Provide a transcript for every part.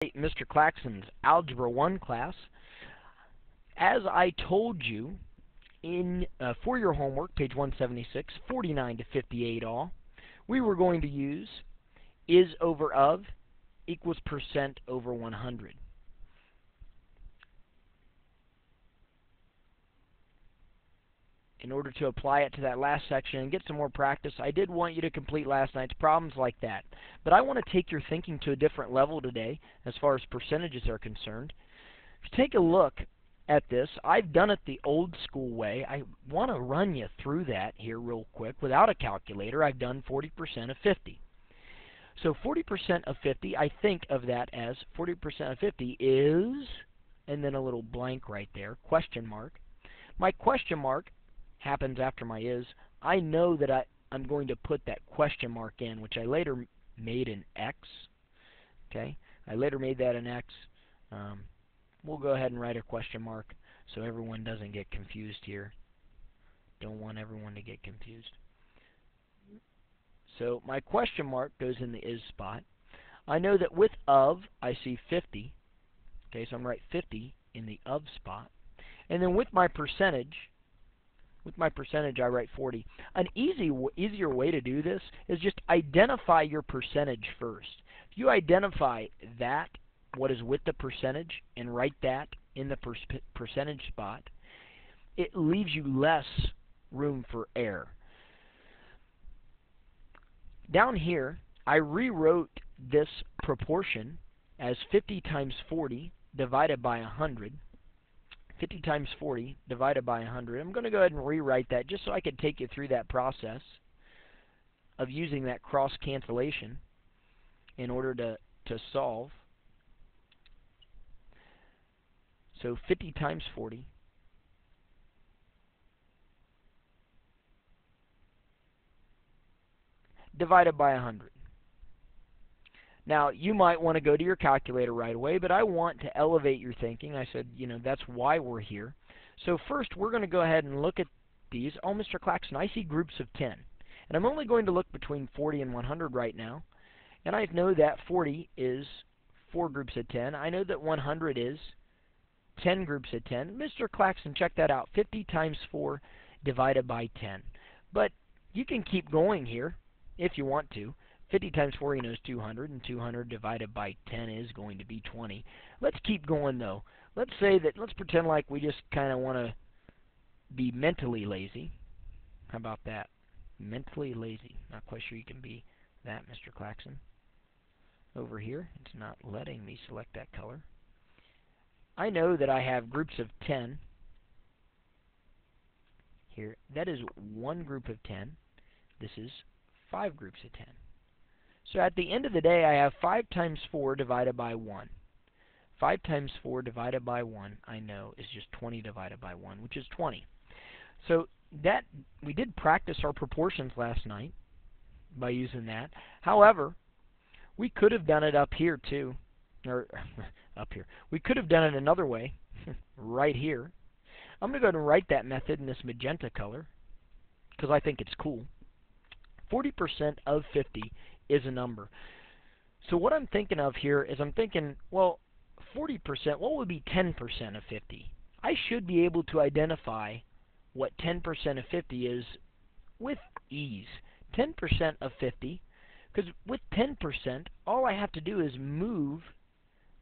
Mr. Claxton's Algebra 1 class. As I told you in for your homework, page 176, 49 to 58 all, we were going to use is over of equals percent over 100. In order to apply it to that last section and get some more practice, I did want you to complete last night's problems like that. But I want to take your thinking to a different level today as far as percentages are concerned. If you take a look at this, I've done it the old school way. I want to run you through that here real quick. Without a calculator, I've done 40% of 50. So 40% of 50, I think of that as 40% of 50 is, and then a little blank right there, question mark. My question mark happens after my is. I know that I'm going to put that question mark in, which I later made an X. Okay, I later made that an X. We'll go ahead and write a question mark so everyone doesn't get confused here. Don't want everyone to get confused. So my question mark goes in the is spot. I know that with of, I see 50. Okay, so I'm going to write 50 in the of spot. And then with my percentage, I write 40. An easier way to do this is just identify your percentage first. If you identify that, what is with the percentage, and write that in the percentage spot, it leaves you less room for error. Down here, I rewrote this proportion as 50 times 40 divided by 100. 50 times 40 divided by 100. I'm going to go ahead and rewrite that just so I could take you through that process of using that cross cancellation in order to solve. So 50 times 40 divided by 100. Now, you might want to go to your calculator right away, but I want to elevate your thinking. I said, that's why we're here. So first, we're going to go ahead and look at these. Oh, Mr. Claxton, I see groups of 10. And I'm only going to look between 40 and 100 right now. And I know that 40 is 4 groups of 10. I know that 100 is 10 groups of 10. Mr. Claxton, check that out. 50 times 4 divided by 10. But you can keep going here if you want to. 50 times 4, is 200, and 200 divided by 10 is going to be 20. Let's keep going, though. Let's pretend like we just kind of want to be mentally lazy. How about that? Mentally lazy. Not quite sure you can be that, Mr. Claxton. Over here, it's not letting me select that color. I know that I have groups of 10 here. That is one group of 10. This is 5 groups of 10. So at the end of the day, I have 5 times 4 divided by 1. 5 times 4 divided by 1, I know, is just 20 divided by 1, which is 20. So that we did practice our proportions last night by using that. However, we could have done it up here too. Or up here. We could have done it another way, right here. I'm going to go ahead and write that method in this magenta color because I think it's cool. 40% of 50 is a number. So what I'm thinking of here is I'm thinking, well, 40%, what would be 10% of 50? I should be able to identify what 10% of 50 is with ease. 10% of 50, because with 10%, all I have to do is move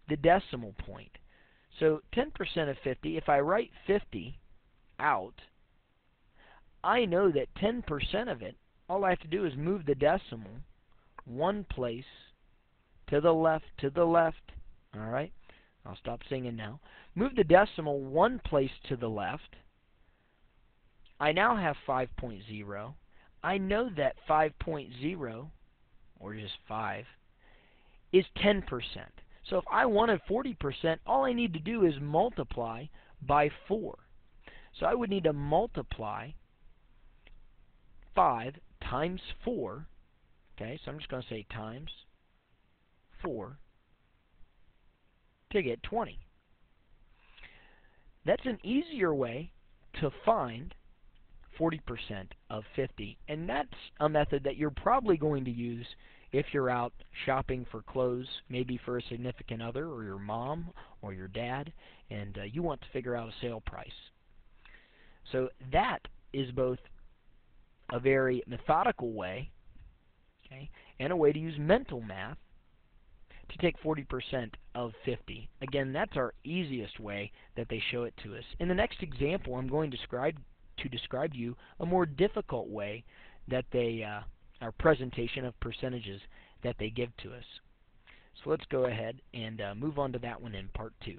the decimal point. So 10% of 50, if I write 50 out, I know that 10% of it, all I have to do is move the decimal one place to the left, all right? I'll stop singing now. Move the decimal one place to the left. I now have 5.0. I know that 5.0, or just 5, is 10%. So if I wanted 40%, all I need to do is multiply by 4. So I would need to multiply 5 times 4. Okay, so I'm just going to say times 4 to get 20. That's an easier way to find 40% of 50. And that's a method that you're probably going to use if you're out shopping for clothes, maybe for a significant other or your mom or your dad, and you want to figure out a sale price. So that is both a very methodical way, okay, and a way to use mental math to take 40% of 50. Again, that's our easiest way that they show it to us. In the next example, I'm going to describe to you a more difficult way that they, our presentation of percentages that they give to us. So let's go ahead and move on to that one in part 2.